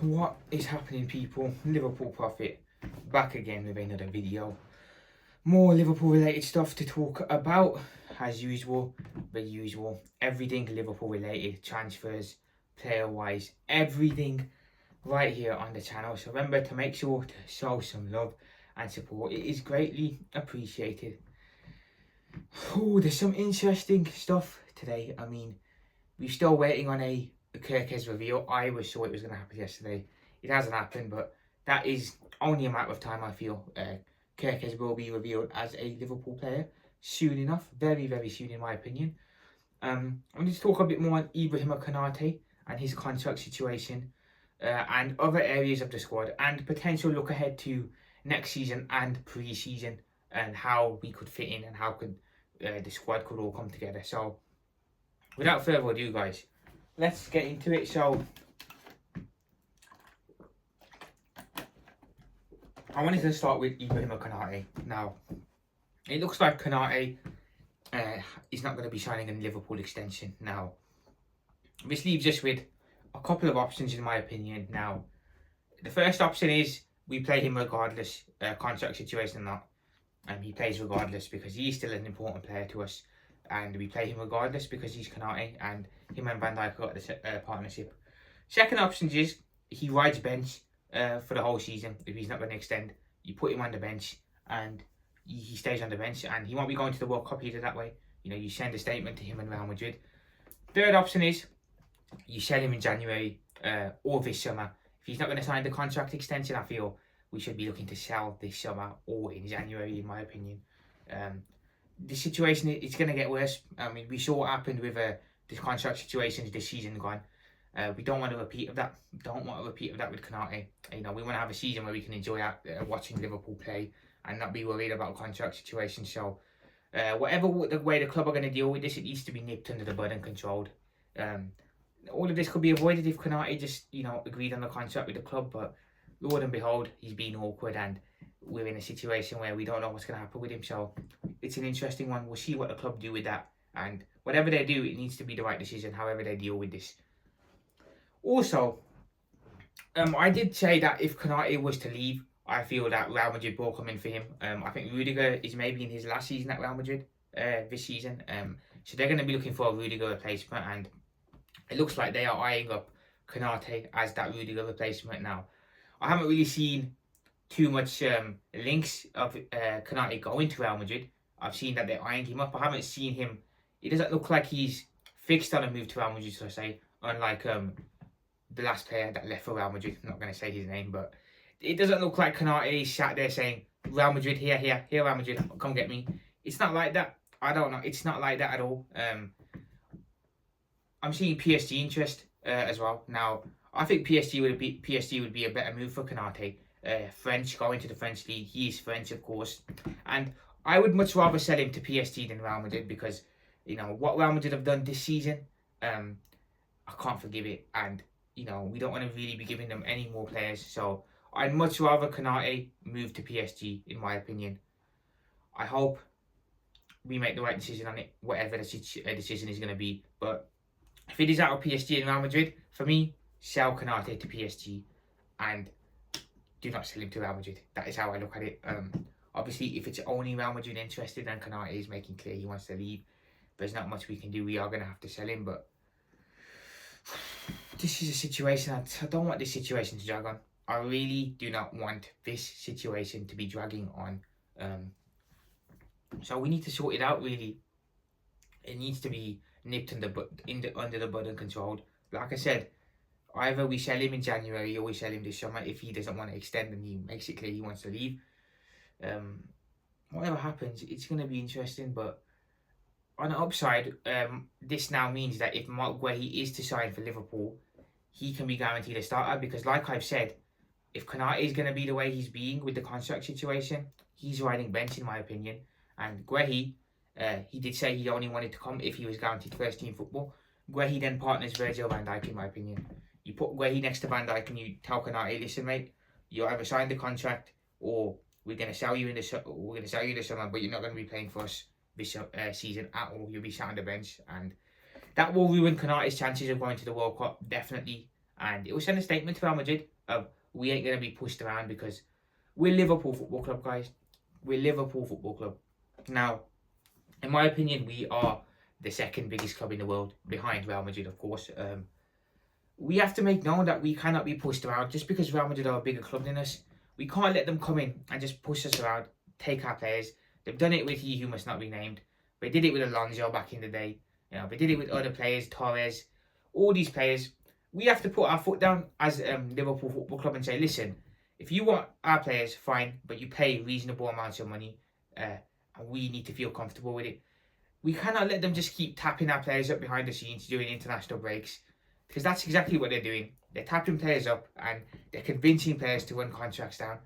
What is happening, people? Liverpool Prophet back again with another video. More Liverpool related stuff to talk about as usual. Everything Liverpool related, transfers, player wise, everything right here on the channel. So remember to make sure to show some love and support. It is greatly appreciated. Oh, there's some interesting stuff today. I mean, we're still waiting on a Kirk's reveal. I was sure it was going to happen yesterday. It hasn't happened, but that is only a matter of time, I feel. Kirk's will be revealed as a Liverpool player soon enough. Very, very soon, in my opinion. I'm going to talk a bit more on Ibrahim Konate and his contract situation and other areas of the squad and potential look ahead to next season and pre-season and how we could fit in and how could the squad could all come together. So, without further ado, guys, let's get into it. So, I wanted to start with Ibrahim Konate. Now, it looks like Konate is not going to be signing a Liverpool extension. Now, this leaves us with a couple of options, in my opinion. Now, the first option is we play him regardless, contract situation or not. He plays regardless because he's still an important player to us. And we play him regardless because he's Konate and him and Van Dijk got the partnership. Second option is he rides bench for the whole season if he's not going to extend. You put him on the bench and he stays on the bench and he won't be going to the World Cup either that way. You know, you send a statement to him and Real Madrid. Third option is you sell him in January or this summer. If he's not going to sign the contract extension, I feel we should be looking to sell this summer or in January, in my opinion. The situation is going to get worse. I mean, we saw what happened with the contract situations this season gone. We don't want a repeat of that. Don't want a repeat of that with Konate. You know, we want to have a season where we can enjoy watching Liverpool play and not be worried about contract situations. So, whatever the way the club are going to deal with this, it needs to be nipped under the bud and controlled. All of this could be avoided if Konate just, agreed on the contract with the club. But Lord and behold, he's been awkward and we're in a situation where we don't know what's going to happen with him. So it's an interesting one. We'll see what the club do with that. And whatever they do, it needs to be the right decision, however they deal with this. Also, I did say that if Konate was to leave, I feel that Real Madrid will come in for him. I think Rudiger is maybe in his last season at Real Madrid this season. So they're going to be looking for a Rudiger replacement. And it looks like they are eyeing up Konate as that Rudiger replacement now. I haven't really seen too much links of Konate going to Real Madrid. I've seen that they're eyeing him up. I haven't seen him. It doesn't look like he's fixed on a move to Real Madrid, so to say. Unlike the last player that left for Real Madrid. I'm not going to say his name, but it doesn't look like Konate sat there saying, Real Madrid, here, Real Madrid, come get me. It's not like that. I don't know. It's not like that at all. I'm seeing PSG interest as well. Now, I think PSG would be a better move for Konate. French, going to the French league. He is French, of course. And I would much rather sell him to PSG than Real Madrid because, what Real Madrid have done this season, I can't forgive it. And, we don't want to really be giving them any more players. So I'd much rather Konate move to PSG, in my opinion. I hope we make the right decision on it, whatever the decision is going to be. But if it is out of PSG and Real Madrid, for me, sell Konate to PSG and do not sell him to Real Madrid. That is how I look at it. Obviously, if it's only Real Madrid interested, then Konate is making clear he wants to leave. There's not much we can do. We are going to have to sell him, but this is a situation. I don't want this situation to drag on. I really do not want this situation to be dragging on. So we need to sort it out, really. It needs to be nipped under the bud and controlled. Like I said, either we sell him in January or we sell him this summer if he doesn't want to extend and he makes it clear he wants to leave. Whatever happens, it's going to be interesting. But on the upside, this now means that if Mark Guehi is to sign for Liverpool, he can be guaranteed a starter because, like I've said, if Konate is going to be the way he's being with the contract situation, he's riding bench, in my opinion. And Guehi, he did say he only wanted to come if he was guaranteed first team football. Guehi then partners Virgil van Dijk, in my opinion. You put Guehi next to Van Dijk and you tell Konate, listen, mate, you either sign the contract or we're going to sell you in the summer, but you're not going to be playing for us this season at all. You'll be sat on the bench, and that will ruin Konate's chances of going to the World Cup, definitely. and it will send a statement to Real Madrid of we ain't gonna be pushed around because we're Liverpool Football Club, guys. We're Liverpool Football Club. Now, in my opinion, we are the second biggest club in the world, behind Real Madrid, of course. We have to make known that we cannot be pushed around just because Real Madrid are a bigger club than us. We can't let them come in and just push us around, take our players. They've done it with he who must not be named. They did it with Alonso back in the day. You know, they did it with other players, Torres, all these players. We have to put our foot down as Liverpool Football Club and say, listen, if you want our players, fine, but you pay reasonable amounts of money, and we need to feel comfortable with it. We cannot let them just keep tapping our players up behind the scenes during international breaks, because that's exactly what they're doing. They're tapping players up and they're convincing players to run contracts down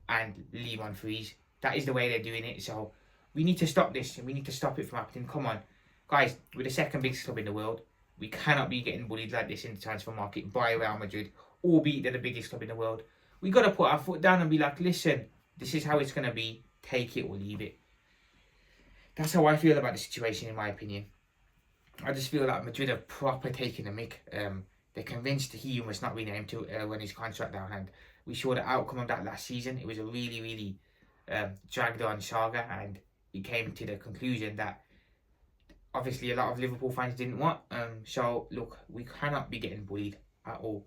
and leave on freeze. That is the way they're doing it. So we need to stop this, and we need to stop it from happening. Come on, guys, we're the second biggest club in the world. We cannot be getting bullied like this in the transfer market by Real Madrid, albeit they're the biggest club in the world. We got to put our foot down and be like, listen, this is how it's going to be. Take it or leave it. That's how I feel about the situation, in my opinion. I just feel like Madrid have proper taken the mick. They're convinced he must not be named to run his contract down. And we saw the outcome of that last season. It was a really, really dragged on saga. And it came to the conclusion that obviously a lot of Liverpool fans didn't want. So, look, we cannot be getting bullied at all.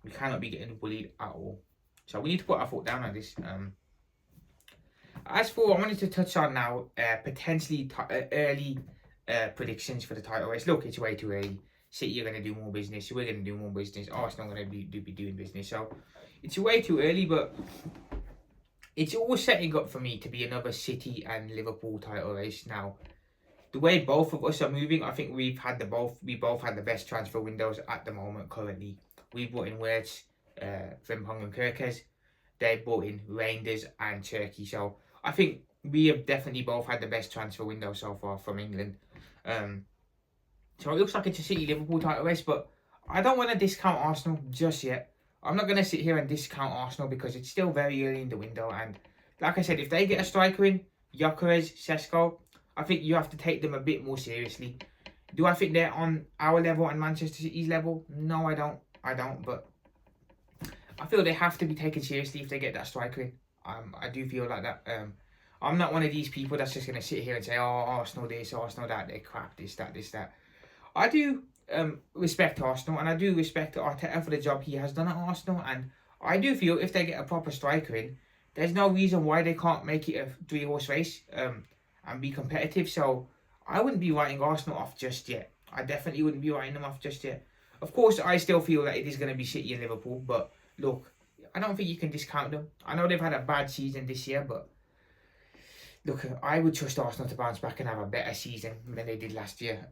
We cannot be getting bullied at all. So we need to put our foot down on this. As for, I wanted to touch on now potentially early predictions for the title race. Look, it's way too early. City are going to do more business. We're going to do more business. Arsenal are going to be doing business. So it's way too early, but it's all setting up for me to be another City and Liverpool title race. Now, the way both of us are moving, I think we both had the best transfer windows at the moment currently. We brought in Wirtz, Frimpong and Kirkes. They brought in Rangers and Turkey. So I think we have definitely both had the best transfer window so far from England. So it looks like it's a City-Liverpool title race, but I don't want to discount Arsenal just yet. I'm not going to sit here and discount Arsenal because it's still very early in the window. And like I said, if they get a striker in, Gyökeres, Sesko, I think you have to take them a bit more seriously. Do I think they're on our level and Manchester City's level? No, I don't. But I feel they have to be taken seriously if they get that striker in. I do feel like that. I'm not one of these people that's just going to sit here and say, oh, Arsenal this, Arsenal that, they're crap, this, that. I do respect Arsenal, and I do respect Arteta for the job he has done at Arsenal, and I do feel if they get a proper striker in, there's no reason why they can't make it a three-horse race and be competitive. So I wouldn't be writing Arsenal off just yet. I definitely wouldn't be writing them off just yet. Of course, I still feel that it is going to be City and Liverpool, but look, I don't think you can discount them. I know they've had a bad season this year, but look, I would trust Arsenal to bounce back and have a better season than they did last year.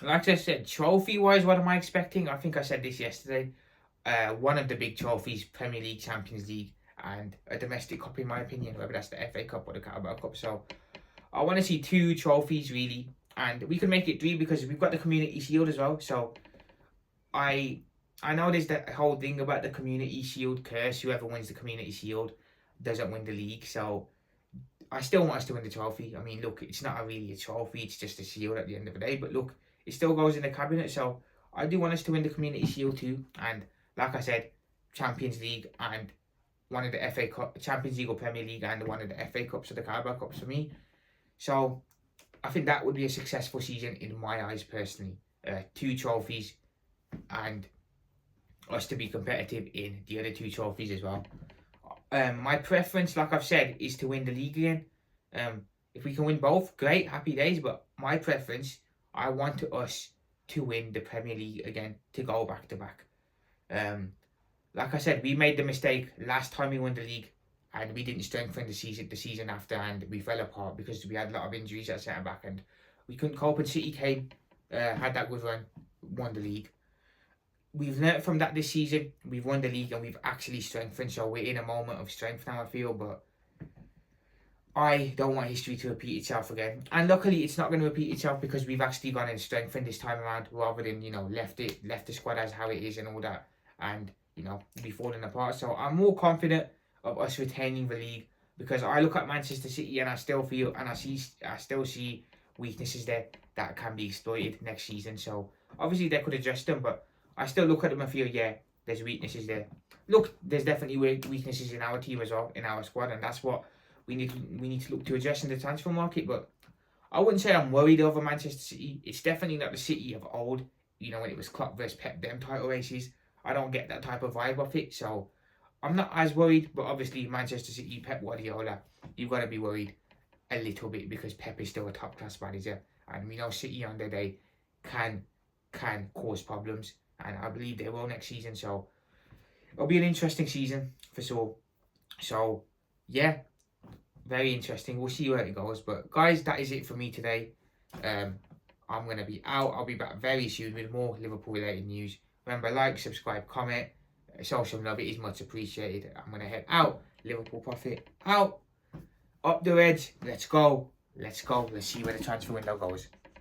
Like I said, trophy-wise, what am I expecting? I think I said this yesterday. One of the big trophies, Premier League, Champions League, and a domestic cup, in my opinion, whether that's the FA Cup or the Carabao Cup. So I want to see 2 trophies, really. And we can make it 3 because we've got the Community Shield as well. So I know there's that whole thing about the Community Shield curse. Whoever wins the Community Shield doesn't win the league. So I still want us to win the trophy. I mean, look, it's not really a trophy. It's just a shield at the end of the day. But look, it still goes in the cabinet. So I do want us to win the Community Shield too. And like I said, Champions League and one of the FA Cup, Champions League or Premier League and one of the FA Cups or the Carabao Cups for me. So I think that would be a successful season in my eyes personally. 2 trophies and us to be competitive in the other 2 trophies as well. My preference, like I've said, is to win the league again. If we can win both, great, happy days. But my preference, I want us to win the Premier League again, to go back to back. Like I said, we made the mistake last time we won the league, and we didn't strengthen the season after, and we fell apart because we had a lot of injuries at centre back, and we couldn't cope. And City came, had that good run, won the league. We've learnt from that this season. We've won the league and we've actually strengthened. So we're in a moment of strength now, I feel. But I don't want history to repeat itself again. And luckily, it's not going to repeat itself because we've actually gone and strengthened this time around rather than, left the squad as how it is and all that. And, be falling apart. So I'm more confident of us retaining the league because I look at Manchester City and I still feel and I still see weaknesses there that can be exploited next season. So obviously they could adjust them, but I still look at them and feel, yeah, there's weaknesses there. Look, there's definitely weaknesses in our team as well, in our squad, and that's what we need to look to address in the transfer market. But I wouldn't say I'm worried over Manchester City. It's definitely not the City of old, you know, when it was Klopp versus Pep, them title races. I don't get that type of vibe off it, so I'm not as worried. But obviously, Manchester City, Pep Guardiola, you've got to be worried a little bit because Pep is still a top class manager, and we know City on their day can cause problems, and I believe they will next season. So it'll be an interesting season for sure. So yeah, very interesting. We'll see where it goes. But guys, that is it for me today. I'm gonna be out. I'll be back very soon with more Liverpool related news. Remember, like, subscribe, comment, show some love. It is much appreciated. I'm gonna head out. Liverpool Profit out. Up the Reds. Let's go. Let's go. Let's see where the transfer window goes.